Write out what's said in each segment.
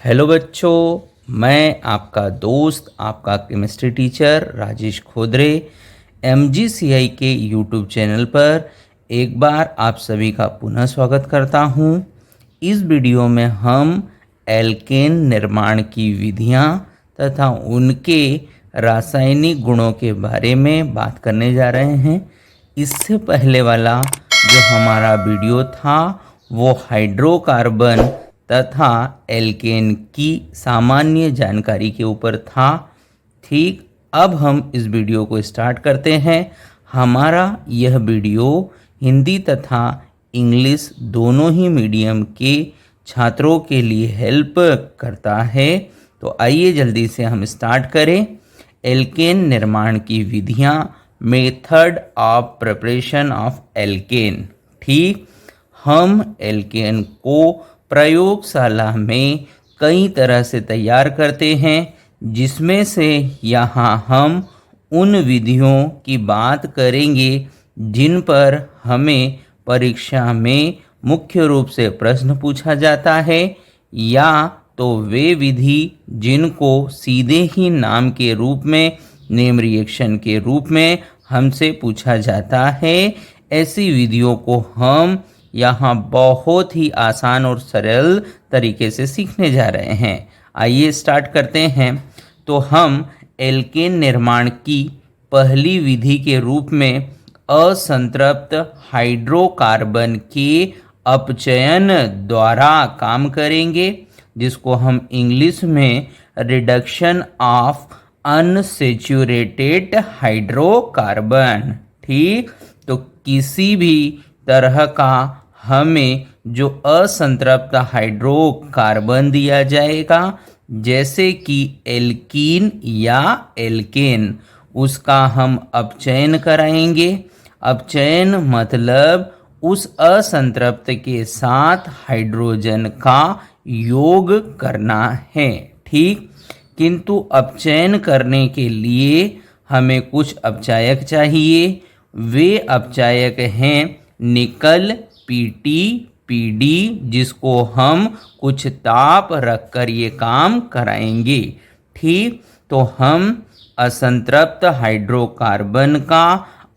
Hello बच्चों, मैं आपका दोस्त आपका केमिस्ट्री टीचर राजेश खोदरे MGCI के यूट्यूब चैनल पर एक बार आप सभी का पुनः स्वागत करता हूं। इस वीडियो में हम एल्केन निर्माण की विधियां तथा उनके रासायनिक गुणों के बारे में बात करने जा रहे हैं। इससे पहले वाला जो हमारा वीडियो था वो हाइड्रोकार्बन तथा एल्केन की सामान्य जानकारी के ऊपर था। ठीक, अब हम इस वीडियो को स्टार्ट करते हैं। हमारा यह वीडियो हिंदी तथा इंग्लिश दोनों ही मीडियम के छात्रों के लिए हेल्प करता है। तो आइए जल्दी से हम स्टार्ट करें। एल्केन निर्माण की विधियां, method of preparation of alkene. ठीक, हम एल्केन को प्रयोगशाला में कई तरह से तैयार करते हैं, जिसमें से यहाँ हम उन विधियों की बात करेंगे जिन पर हमें परीक्षा में मुख्य रूप से प्रश्न पूछा जाता है, या तो वे विधि जिनको सीधे ही नाम के रूप में, नेम रिएक्शन के रूप में हमसे पूछा जाता है। ऐसी विधियों को हम यहाँ बहुत ही आसान और सरल तरीके से सीखने जा रहे हैं। आइए स्टार्ट करते हैं। तो हम एल्केन निर्माण की पहली विधि के रूप में असंतृप्त हाइड्रोकार्बन के अपचयन द्वारा काम करेंगे, जिसको हम इंग्लिश में रिडक्शन ऑफ अनसैचुरेटेड हाइड्रोकार्बन। ठीक, तो किसी भी तरह का हमें जो असंतृप्त हाइड्रोकार्बन दिया जाएगा, जैसे कि एल्कीन या एल्केन, उसका हम अपचयन कराएंगे। अपचयन मतलब उस असंतृप्त के साथ हाइड्रोजन का योग करना है। ठीक, किंतु अपचयन करने के लिए हमें कुछ अपचायक चाहिए। वे अपचायक हैं निकल, पीटी, पीडी, जिसको हम कुछ ताप रखकर ये काम कराएंगे। ठीक, तो हम असंतृप्त हाइड्रोकार्बन का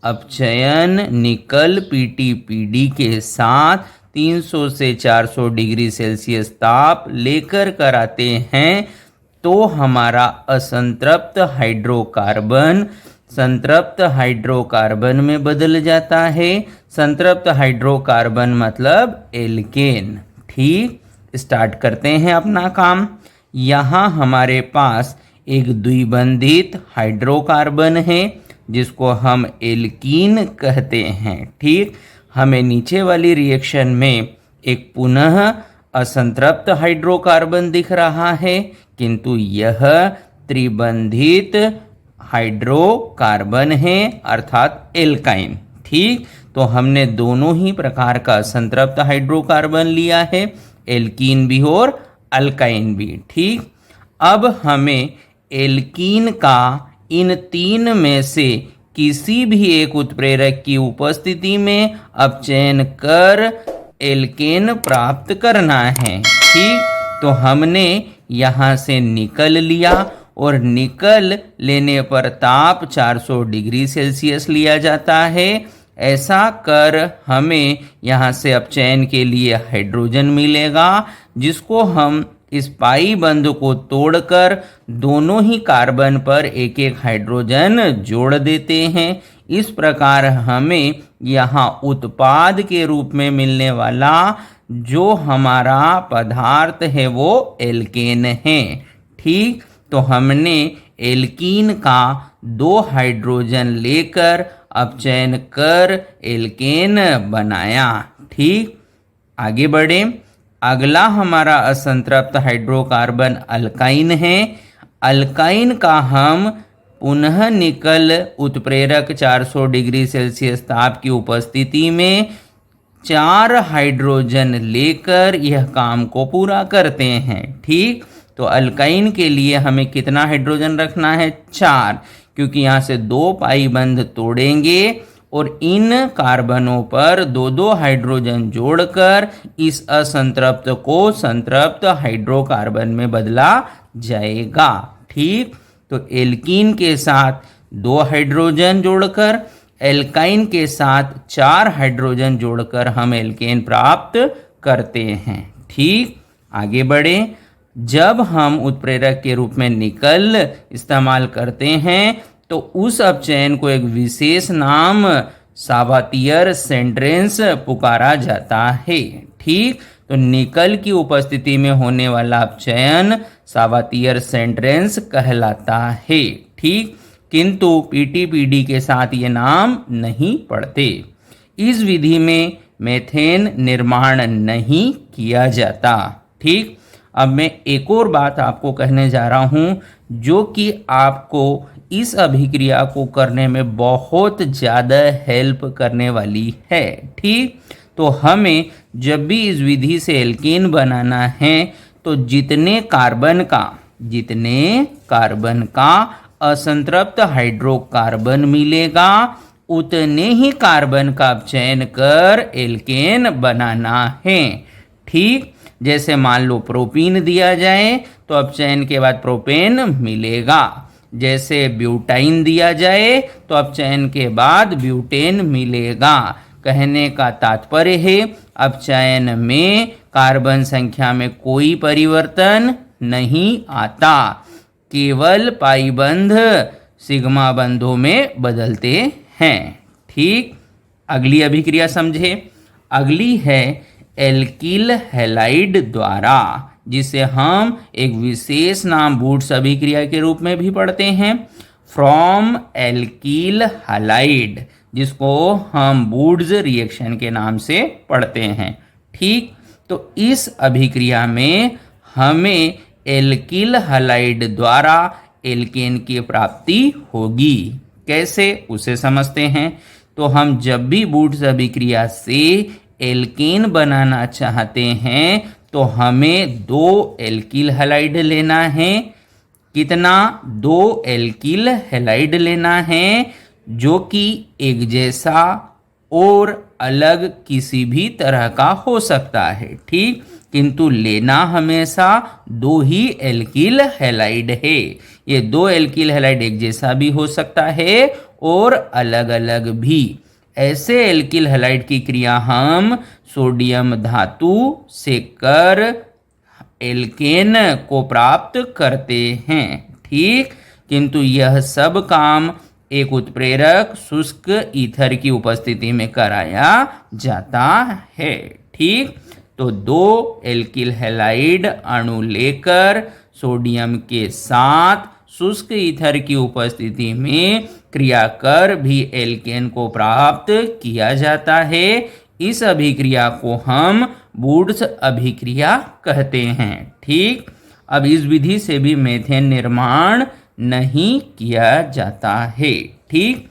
अपचयन निकल, पीटी, पीडी के साथ 300 से 400 डिग्री सेल्सियस ताप लेकर कराते हैं, तो हमारा असंतृप्त हाइड्रोकार्बन संतृप्त हाइड्रोकार्बन में बदल जाता है। संतृप्त हाइड्रोकार्बन मतलब एल्केन। ठीक, स्टार्ट करते हैं अपना काम। यहाँ हमारे पास एक द्विबंधित हाइड्रोकार्बन है, जिसको हम एल्कीन कहते हैं। ठीक, हमें नीचे वाली रिएक्शन में एक पुनः असंतृप्त हाइड्रोकार्बन दिख रहा है, किंतु यह त्रिबंधित हाइड्रोकार्बन है, अर्थात एल्काइन। ठीक, तो हमने दोनों ही प्रकार का संतृप्त हाइड्रोकार्बन लिया है, एल्कीन भी और अल्काइन भी। ठीक, अब हमें एल्कीन का इन तीन में से किसी भी एक उत्प्रेरक की उपस्थिति में अपचयन कर एल्केन प्राप्त करना है। ठीक, तो हमने यहाँ से निकल लिया और निकल लेने पर ताप 400 डिग्री सेल्सियस लिया जाता है। ऐसा कर हमें यहाँ से अपचयन के लिए हाइड्रोजन मिलेगा, जिसको हम इस पाई बंध को तोड़कर दोनों ही कार्बन पर एक एक हाइड्रोजन जोड़ देते हैं। इस प्रकार हमें यहाँ उत्पाद के रूप में मिलने वाला जो हमारा पदार्थ है वो एल्केन है। ठीक, तो हमने एल्कीन का 2 हाइड्रोजन लेकर अपचयन कर एल्केन बनाया। ठीक, आगे बढ़े। अगला हमारा असंतृप्त हाइड्रोकार्बन अल्काइन है। अल्काइन का हम पुनः निकल उत्प्रेरक 400 डिग्री सेल्सियस ताप की उपस्थिति में 4 हाइड्रोजन लेकर यह काम को पूरा करते हैं। ठीक, तो अल्काइन के लिए हमें कितना हाइड्रोजन रखना है? 4, क्योंकि यहाँ से 2 पाई बंध तोड़ेंगे और इन कार्बनों पर दो दो हाइड्रोजन जोड़कर इस असंतृप्त को संतृप्त हाइड्रोकार्बन में बदला जाएगा। ठीक, तो एल्कीन के साथ 2 हाइड्रोजन जोड़कर, एल्काइन के साथ 4 हाइड्रोजन जोड़कर हम एल्केन प्राप्त करते हैं। ठीक, आगे बढ़े। जब हम उत्प्रेरक के रूप में निकल इस्तेमाल करते हैं तो उस अपचयन को एक विशेष नाम सावातियर सेंड्रेंस पुकारा जाता है। ठीक, तो निकल की उपस्थिति में होने वाला अपचयन सावातियर सेंड्रेंस कहलाता है। ठीक, किंतु पीटीपीडी के साथ ये नाम नहीं पढ़ते। इस विधि में मेथेन निर्माण नहीं किया जाता। ठीक, अब मैं एक और बात आपको कहने जा रहा हूं जो कि आपको इस अभिक्रिया को करने में बहुत ज़्यादा हेल्प करने वाली है। ठीक, तो हमें जब भी इस विधि से एल्केन बनाना है तो जितने कार्बन का असंतृप्त हाइड्रोकार्बन मिलेगा उतने ही कार्बन का चयन कर एल्केन बनाना है। ठीक, जैसे मान लो प्रोपीन दिया जाए तो अपचयन के बाद प्रोपेन मिलेगा। जैसे ब्यूटाइन दिया जाए तो अपचयन के बाद ब्यूटेन मिलेगा। कहने का तात्पर्य है अपचयन में कार्बन संख्या में कोई परिवर्तन नहीं आता, केवल पाई बंध सिग्मा बंधों में बदलते हैं। ठीक, अगली अभिक्रिया समझे। अगली है एल्किल हैलाइड द्वारा, जिसे हम एक विशेष नाम वुड्स अभिक्रिया के रूप में भी पढ़ते हैं, फ्रॉम एल्किल हैलाइड, जिसको हम वुड्स रिएक्शन के नाम से पढ़ते हैं। ठीक, तो इस अभिक्रिया में हमें एल्किल हैलाइड द्वारा एल्केन की प्राप्ति होगी। कैसे, उसे समझते हैं। तो हम जब भी वुड्स अभिक्रिया से एल्केन बनाना चाहते हैं तो हमें 2 एल्किल हैलाइड लेना है। कितना? 2 एल्किल हैलाइड लेना है जो कि एक जैसा और अलग किसी भी तरह का हो सकता है। ठीक, किंतु लेना हमेशा 2 ही एल्किल हैलाइड है। ये 2 एल्किल हैलाइड एक जैसा भी हो सकता है और अलग अलग भी। ऐसे एल्किल हैलाइड की क्रिया हम सोडियम धातु से कर एल्केन को प्राप्त करते हैं। ठीक, किंतु यह सब काम एक उत्प्रेरक शुष्क ईथर की उपस्थिति में कराया जाता है। ठीक, तो 2 एल्किल हैलाइड अणु लेकर सोडियम के साथ शुष्क ईथर की उपस्थिति में क्रिया कर भी एल्केन को प्राप्त किया जाता है। इस अभिक्रिया को हम वुड्स अभिक्रिया कहते हैं। ठीक, अब इस विधि से भी मेथेन निर्माण नहीं किया जाता है। ठीक,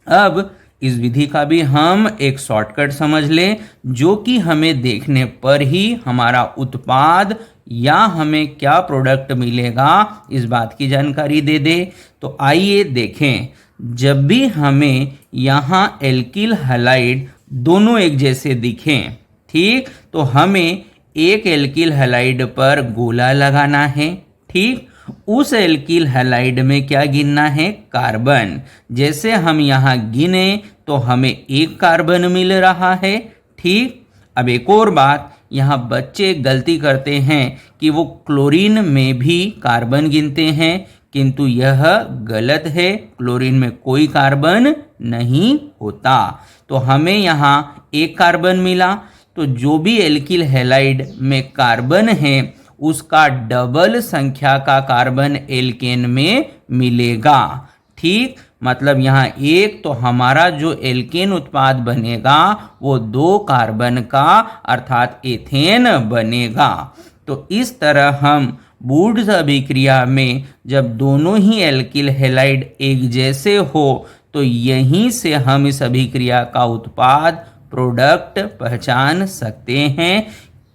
अब इस विधि का भी हम एक शॉर्टकट समझ लें जो कि हमें देखने पर ही हमारा उत्पाद या हमें क्या प्रोडक्ट मिलेगा इस बात की जानकारी दे दे। तो आइए देखें, जब भी हमें यहाँ एल्किल हैलाइड दोनों एक जैसे दिखें, ठीक, तो हमें एक एल्किल हैलाइड पर गोला लगाना है। ठीक, उस एल्किल हैलाइड में क्या गिनना है? कार्बन। जैसे हम यहाँ गिने तो हमें 1 कार्बन मिल रहा है। ठीक, अब एक और बात, यहाँ बच्चे गलती करते हैं कि वो क्लोरीन में भी कार्बन गिनते हैं, किंतु यह गलत है। क्लोरीन में कोई कार्बन नहीं होता। तो हमें यहाँ 1 कार्बन मिला, तो जो भी एल्किल हैलाइड में कार्बन है उसका डबल संख्या का कार्बन एल्केन में मिलेगा। ठीक, मतलब यहाँ 1, तो हमारा जो एल्केन उत्पाद बनेगा वो 2 कार्बन का अर्थात एथेन बनेगा। तो इस तरह हम वुड्स अभिक्रिया में जब दोनों ही एल्किल हैलाइड एक जैसे हो तो यहीं से हम इस अभिक्रिया का उत्पाद प्रोडक्ट पहचान सकते हैं,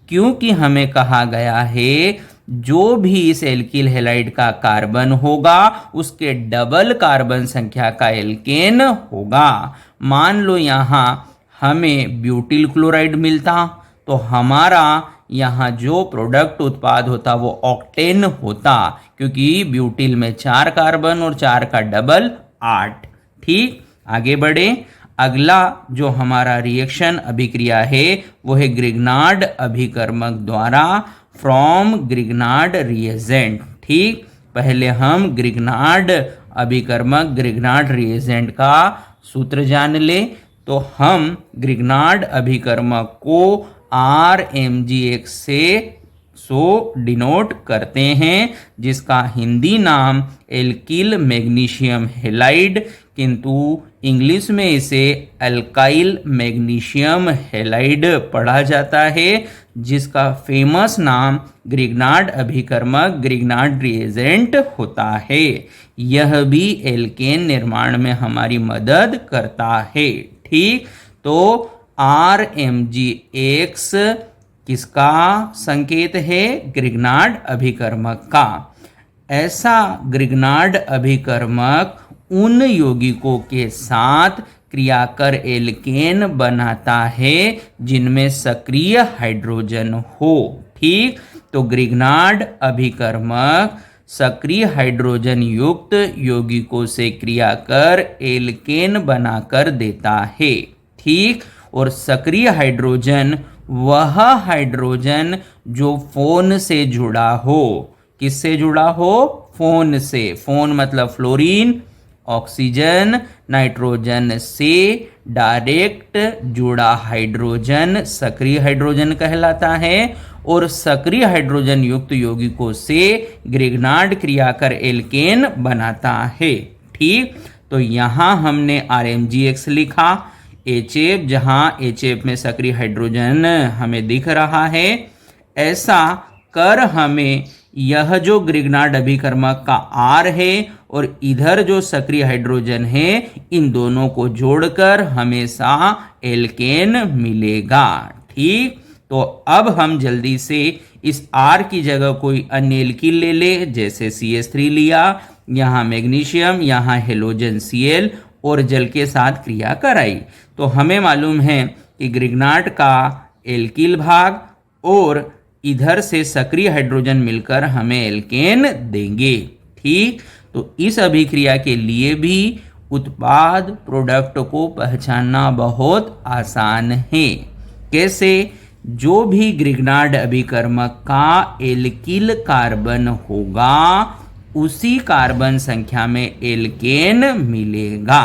क्योंकि हमें कहा गया है जो भी इस एल्किल हैलाइड का कार्बन होगा उसके डबल कार्बन संख्या का एल्केन होगा। मान लो यहाँ हमें ब्यूटिल क्लोराइड मिलता तो हमारा यहाँ जो प्रोडक्ट उत्पाद होता वो ऑक्टेन होता, क्योंकि ब्यूटिल में 4 कार्बन और 4 का डबल 8। ठीक, आगे बढ़े। अगला जो हमारा रिएक्शन अभिक्रिया है वो है ग्रिग्नार्ड अभिकर्मक द्वारा फ्रॉम ग्रिग्नार्ड रिएजेंट। ठीक, पहले हम ग्रिग्नार्ड अभिकर्मक ग्रिग्नार्ड रिएजेंट का सूत्र जान ले। तो हम ग्रिग्नार्ड अभिकर्मक को RMgX से डिनोट करते हैं, जिसका हिंदी नाम एल्किल मैग्नीशियम हैलाइड, किंतु इंग्लिश में इसे अल्काइल मैग्नीशियम हैलाइड पढ़ा जाता है, जिसका फेमस नाम ग्रिग्नार्ड अभिकर्मक ग्रिग्नार्ड रिएजेंट होता है। यह भी एल्केन निर्माण में हमारी मदद करता है। ठीक, तो RMgX किसका संकेत है? ग्रिग्नार्ड अभिकर्मक का। ऐसा ग्रिग्नार्ड अभिकर्मक उन यौगिकों के साथ क्रिया कर एल्केन बनाता है जिनमें सक्रिय हाइड्रोजन हो। ठीक, तो ग्रिग्नार्ड अभिकर्मक सक्रिय हाइड्रोजन युक्त यौगिकों से क्रिया कर एल्केन बनाकर देता है। ठीक, और सक्रिय हाइड्रोजन वह हाइड्रोजन जो फोन से जुड़ा हो। किससे जुड़ा हो? फोन से। फोन मतलब फ्लोरीन, ऑक्सीजन, नाइट्रोजन से डायरेक्ट जुड़ा हाइड्रोजन सक्रिय हाइड्रोजन कहलाता है, और सक्रिय हाइड्रोजन युक्त यौगिकों से ग्रिग्नार्ड क्रिया कर एल्केन बनाता है। ठीक, तो यहाँ हमने RMgX लिखा, HF, जहाँ HF में सक्रिय हाइड्रोजन हमें दिख रहा है। ऐसा कर हमें यह जो ग्रिग्नार्ड अभिकर्मक का R है और इधर जो सक्रिय हाइड्रोजन है, इन दोनों को जोड़कर हमेशा एल्केन मिलेगा। ठीक, तो अब हम जल्दी से इस R की जगह कोई अन्य एल्किल ले ले, जैसे CH3 लिया, यहाँ मैग्नीशियम, यहाँ हेलोजन Cl और जल के साथ क्रिया कराई। तो हमें मालूम है कि ग्रिग्नार्ड का एल्किल भाग और इधर से सक्रिय हाइड्रोजन मिलकर हमें एल्केन देंगे। ठीक, तो इस अभिक्रिया के लिए भी उत्पाद प्रोडक्ट को पहचानना बहुत आसान है। कैसे? जो भी ग्रिग्नार्ड अभिकर्मक का एल्किल कार्बन होगा उसी कार्बन संख्या में एल्केन मिलेगा।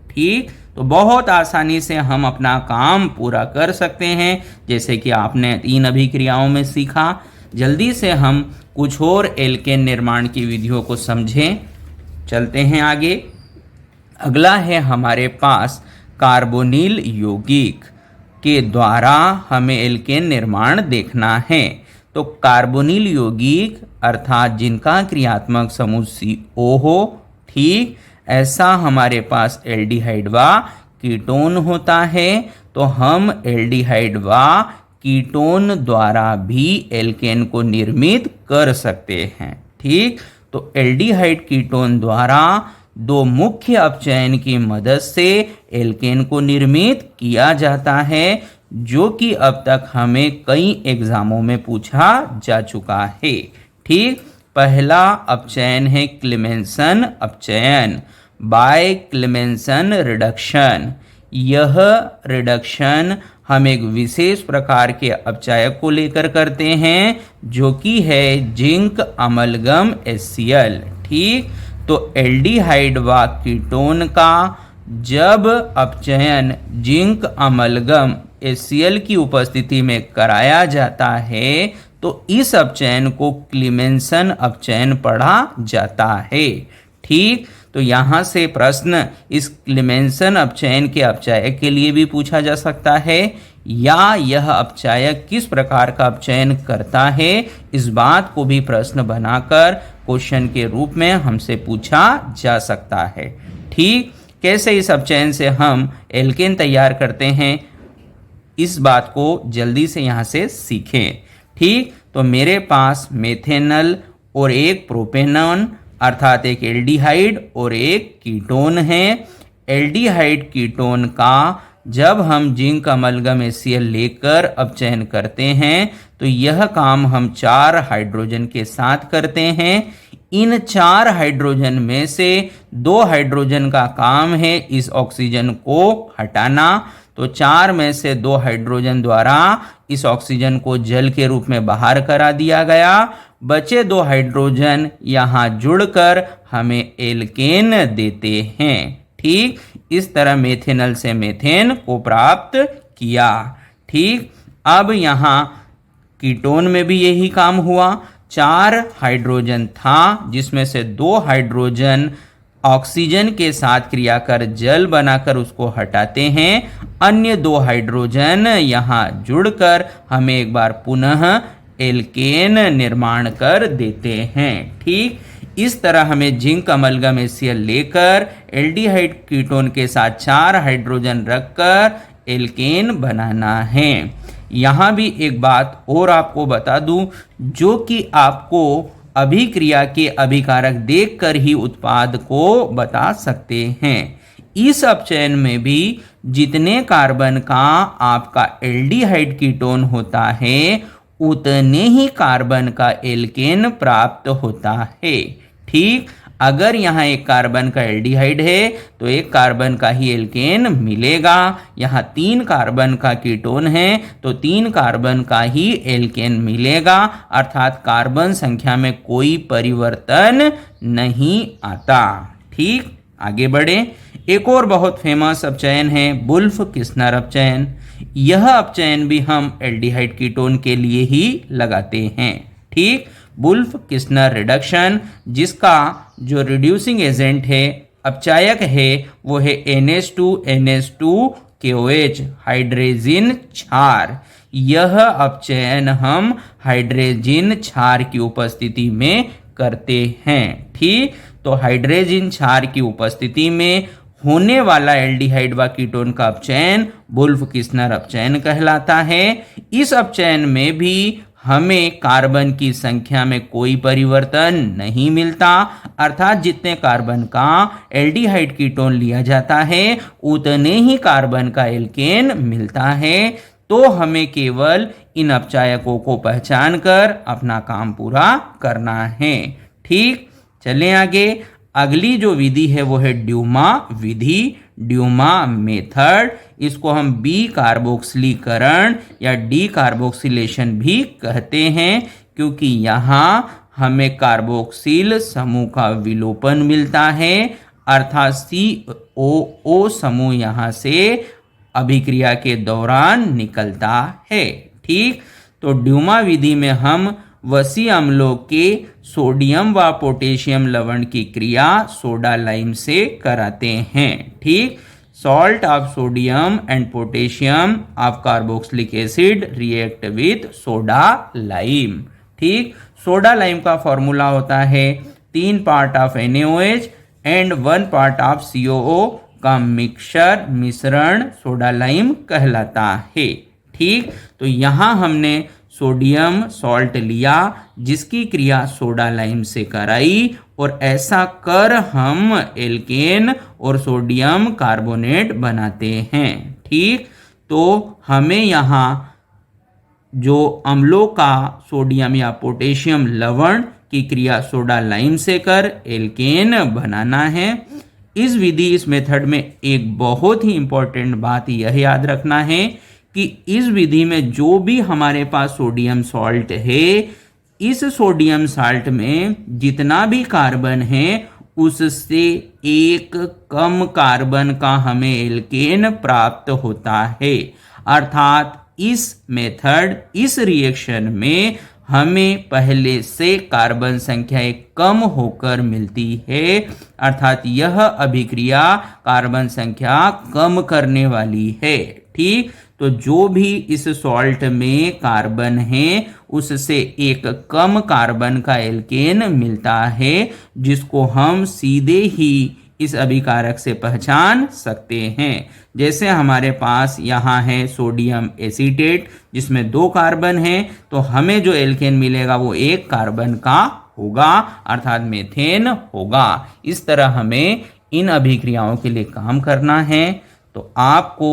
ठीक, तो बहुत आसानी से हम अपना काम पूरा कर सकते हैं, जैसे कि आपने 3 अभिक्रियाओं में सीखा। जल्दी से हम कुछ और एल्केन निर्माण की विधियों को समझें। चलते हैं आगे। अगला है हमारे पास कार्बोनिल यौगिक के द्वारा हमें एल्केन निर्माण देखना है। तो कार्बोनिल यौगिक अर्थात जिनका क्रियात्मक समूह CO हो। ठीक, ऐसा हमारे पास एल्डिहाइड व कीटोन होता है, तो हम एल्डिहाइड व कीटोन द्वारा भी एल्केन को निर्मित कर सकते हैं। ठीक, तो एल्डिहाइड कीटोन द्वारा 2 मुख्य अपचयन की मदद से एल्केन को निर्मित किया जाता है, जो कि अब तक हमें कई एग्जामों में पूछा जा चुका है। ठीक, पहला अपचयन है क्लेमेंसन अपचयन, बाय क्लेमेंसन रिडक्शन। यह रिडक्शन हम एक विशेष प्रकार के अपचायक को लेकर करते हैं, जो कि है जिंक अमलगम HCl। ठीक, तो एल्डिहाइड व कीटोन का जब अपचयन जिंक अमलगम HCl की उपस्थिति में कराया जाता है तो इस अपचयन को क्लेमेंसन अपचयन पढ़ा जाता है। ठीक, तो यहाँ से प्रश्न इस क्लेमेंसन अपचयन के अपचायक के लिए भी पूछा जा सकता है, या यह अपचायक किस प्रकार का अपचयन करता है, इस बात को भी प्रश्न बनाकर क्वेश्चन के रूप में हमसे पूछा जा सकता है। ठीक, कैसे इस अपचयन से हम एल्केन तैयार करते हैं, इस बात को जल्दी से यहाँ से सीखें। ठीक, तो मेरे पास मेथेनल और एक प्रोपेनॉन अर्थात एक एल्डिहाइड और एक कीटोन है। एल्डिहाइड कीटोन का जब हम जिंक अमलगम HCl लेकर अपचयन करते हैं तो यह काम हम 4 हाइड्रोजन के साथ करते हैं। इन 4 हाइड्रोजन में से 2 हाइड्रोजन का काम है इस ऑक्सीजन को हटाना। तो 4 में से 2 हाइड्रोजन द्वारा इस ऑक्सीजन को जल के रूप में बाहर करा दिया गया। बचे 2 हाइड्रोजन यहाँ जुड़कर हमें एल्केन देते हैं। ठीक, इस तरह मेथेनल से मेथेन को प्राप्त किया। ठीक, अब यहाँ कीटोन में भी यही काम हुआ। 4 हाइड्रोजन था जिसमें से 2 हाइड्रोजन ऑक्सीजन के साथ क्रिया कर जल बनाकर उसको हटाते हैं। अन्य 2 हाइड्रोजन यहाँ जुड़कर हमें एक बार पुनः एल्केन निर्माण कर देते हैं। ठीक, इस तरह हमें जिंक अमलगम HCl लेकर एल्डिहाइड कीटोन के साथ 4 हाइड्रोजन रखकर एल्केन बनाना है। यहाँ भी एक बात और आपको बता दूं जो कि आपको अभिक्रिया के अभिकारक देखकर ही उत्पाद को बता सकते हैं। इस अपचयन में भी जितने कार्बन का आपका एल्डिहाइड कीटोन होता है उतने ही कार्बन का एल्केन प्राप्त होता है। ठीक, अगर यहाँ एक कार्बन का एल्डिहाइड है तो एक कार्बन का ही एल्केन मिलेगा। यहाँ 3 कार्बन का कीटोन है तो 3 कार्बन का ही एल्केन मिलेगा, अर्थात कार्बन संख्या में कोई परिवर्तन नहीं आता। ठीक, आगे बढ़े। एक और बहुत फेमस अपचयन है वुल्फ-किस्नर अपचयन। यह अपचयन भी हम एल्डिहाइड कीटोन के लिए ही लगाते हैं। ठीक, वुल्फ-किस्नर रिडक्शन जिसका जो रिड्यूसिंग एजेंट है अपचायक है वो है NH2NH2KOH हाइड्रोजन क्षार। यह अपचयन हम हाइड्रोजन क्षार की उपस्थिति में करते हैं। ठीक, तो हाइड्रोजन क्षार की उपस्थिति में होने वाला एल्डिहाइड व कीटोन का अपचयन वुल्फ-किस्नर अपचयन कहलाता है। इस अपचयन में भी हमें कार्बन की संख्या में कोई परिवर्तन नहीं मिलता, अर्थात जितने कार्बन का एल्डिहाइड कीटोन लिया जाता है उतने ही कार्बन का एल्केन मिलता है। तो हमें केवल इन अपचायकों को पहचान कर अपना काम पूरा करना है। ठीक, चलें आगे। अगली जो विधि है वो है ड्यूमा विधि, ड्यूमा मेथड। इसको हम बी कार्बोक्सिलीकरण या डी कार्बोक्सिलेशन भी कहते हैं क्योंकि यहाँ हमें कार्बोक्सिल समूह का विलोपन मिलता है, अर्थात COO समूह यहाँ से अभिक्रिया के दौरान निकलता है। ठीक, तो ड्यूमा विधि में हम वसी अम्लों के सोडियम व पोटेशियम लवण की क्रिया सोडा लाइम से कराते हैं। ठीक, salt of sodium and potassium of carboxylic acid react with soda lime. ठीक, सोडा लाइम का फॉर्मूला होता है 3 part of NaOH and 1 part of COO का मिश्रण सोडा लाइम कहलाता है। ठीक, तो यहाँ हमने सोडियम सॉल्ट लिया जिसकी क्रिया सोडा लाइम से कराई और ऐसा कर हम एल्केन और सोडियम कार्बोनेट बनाते हैं। ठीक, तो हमें यहाँ जो अम्लों का सोडियम या पोटेशियम लवण की क्रिया सोडा लाइम से कर एल्केन बनाना है। इस विधि इस मेथड में एक बहुत ही इंपॉर्टेंट बात यह याद रखना है कि इस विधि में जो भी हमारे पास सोडियम सॉल्ट है इस सोडियम साल्ट में जितना भी कार्बन है उससे एक कम कार्बन का हमें एल्केन प्राप्त होता है, अर्थात इस मेथड इस रिएक्शन में हमें पहले से कार्बन संख्या एक कम होकर मिलती है, अर्थात यह अभिक्रिया कार्बन संख्या कम करने वाली है। ठीक, तो जो भी इस सॉल्ट में कार्बन है उससे एक कम कार्बन का एल्केन मिलता है जिसको हम सीधे ही इस अभिकारक से पहचान सकते हैं। जैसे हमारे पास यहाँ है सोडियम एसीटेट जिसमें 2 कार्बन हैं, तो हमें जो एल्केन मिलेगा वो 1 कार्बन का होगा अर्थात मीथेन होगा। इस तरह हमें इन अभिक्रियाओं के लिए काम करना है। तो आपको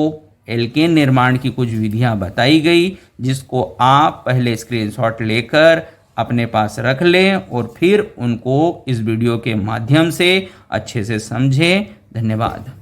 एल्केन निर्माण की कुछ विधियां बताई गई जिसको आप पहले स्क्रीनशॉट लेकर अपने पास रख लें और फिर उनको इस वीडियो के माध्यम से अच्छे से समझें। धन्यवाद।